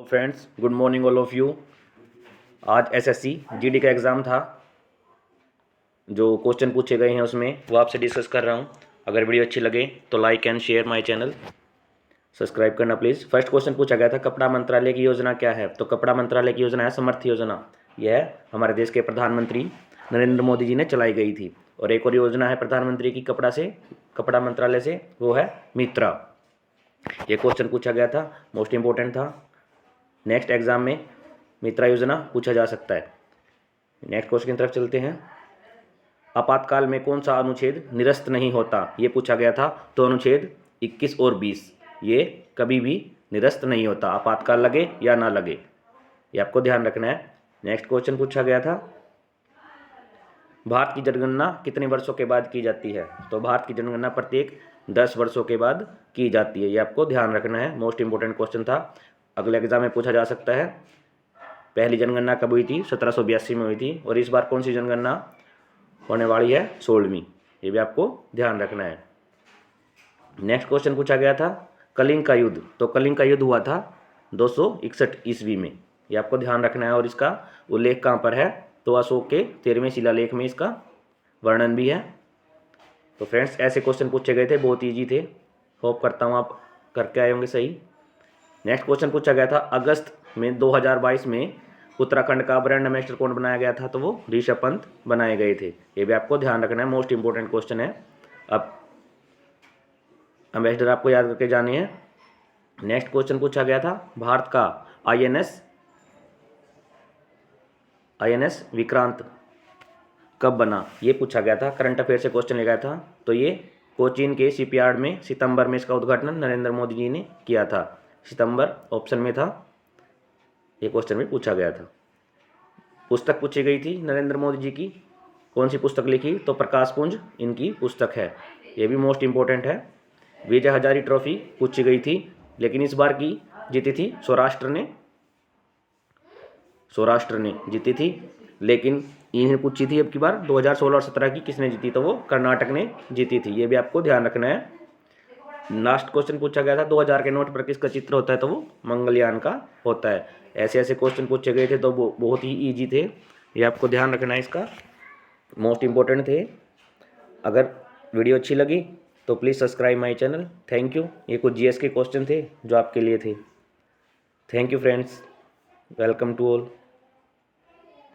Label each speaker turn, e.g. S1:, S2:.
S1: Friends, good morning all of you. आज SSC GD का exam था। जो क्वेश्चन पूछे गए हैं उसमें वो आपसे डिस्कस कर रहा हूं। अगर वीडियो अच्छी लगे तो like and share my channel, subscribe करना प्लीज़। फर्स्ट क्वेश्चन पूछा गया था, कपड़ा मंत्रालय की योजना क्या है? तो कपड़ा मंत्रालय की योजना है समर्थ योजना। यह हमारे देश के प्रधानमंत्री नरेंद्र मोदी जी ने चलाई गई थी। और एक और योजना है प्रधानमंत्री की कपड़ा मंत्रालय से, वो है मित्रा। ये क्वेश्चन पूछा गया था, मोस्ट इंपॉर्टेंट था। नेक्स्ट एग्जाम में मित्रा योजना पूछा जा सकता है। नेक्स्ट क्वेश्चन की तरफ चलते हैं। आपातकाल में कौन सा अनुच्छेद निरस्त नहीं होता? ये पूछा गया था। तो अनुच्छेद 21 और 20 ये कभी भी निरस्त नहीं होता, आपातकाल लगे या ना लगे, ये आपको ध्यान रखना है। नेक्स्ट क्वेश्चन पूछा गया था, भारत की जनगणना कितने वर्षों के बाद की जाती है? तो भारत की जनगणना प्रत्येक 10 वर्षों के बाद की जाती है, ये आपको ध्यान रखना है। मोस्ट इंपोर्टेंट क्वेश्चन था, अगले एग्जाम में पूछा जा सकता है। पहली जनगणना कब हुई थी? 1782 में हुई थी। और इस बार कौन सी जनगणना होने वाली है? 16वीं। ये भी आपको ध्यान रखना है। नेक्स्ट क्वेश्चन पूछा गया था, कलिंग का युद्ध। तो कलिंग का युद्ध हुआ था 261 ईस्वी में, ये आपको ध्यान रखना है। और इसका उल्लेख कहाँ पर है? तो अशोक के 13वें शिलालेख में इसका वर्णन भी है। तो फ्रेंड्स, ऐसे क्वेश्चन पूछे गए थे, बहुत ईजी थे। होप करता हूँ आप करके आए होंगे सही। नेक्स्ट क्वेश्चन पूछा गया था, अगस्त में 2022 में उत्तराखंड का ब्रांड एम्बेसडर कौन बनाया गया था? तो वो ऋषभ पंत बनाए गए थे, ये भी आपको ध्यान रखना है। मोस्ट इंपोर्टेंट क्वेश्चन है। अब एम्बेसडर आपको याद करके जाने हैं। नेक्स्ट क्वेश्चन पूछा गया था, भारत का आईएनएस विक्रांत कब बना? ये पूछा गया था। करंट अफेयर से क्वेश्चन ले गया था। तो ये कोचीन के शिपयार्ड में सितंबर में इसका उद्घाटन नरेंद्र मोदी जी ने किया था। सितंबर ऑप्शन में था, ये क्वेश्चन भी पूछा गया था। पुस्तक पूछी गई थी नरेंद्र मोदी जी की, कौन सी पुस्तक लिखी? तो प्रकाश पुंज इनकी पुस्तक है, ये भी मोस्ट इंपॉर्टेंट है। विजय हजारी ट्रॉफी पूछी गई थी, लेकिन इस बार की जीती थी सौराष्ट्र ने जीती थी। लेकिन इन्हें पूछी थी अब की बार 2016 और 17 की किसने जीती? तो वो कर्नाटक ने जीती थी, ये भी आपको ध्यान रखना है। लास्ट क्वेश्चन पूछा गया था, 2000 के नोट पर किसका चित्र होता है? तो वो मंगलयान का होता है। ऐसे ऐसे क्वेश्चन पूछे गए थे, तो वो बहुत ही ईजी थे, ये आपको ध्यान रखना है। इसका मोस्ट इंपॉर्टेंट थे। अगर वीडियो अच्छी लगी तो please subscribe my channel. Thank you. ये कुछ जीएस के क्वेश्चन थे जो आपके लिए थे। Thank you friends, welcome to all.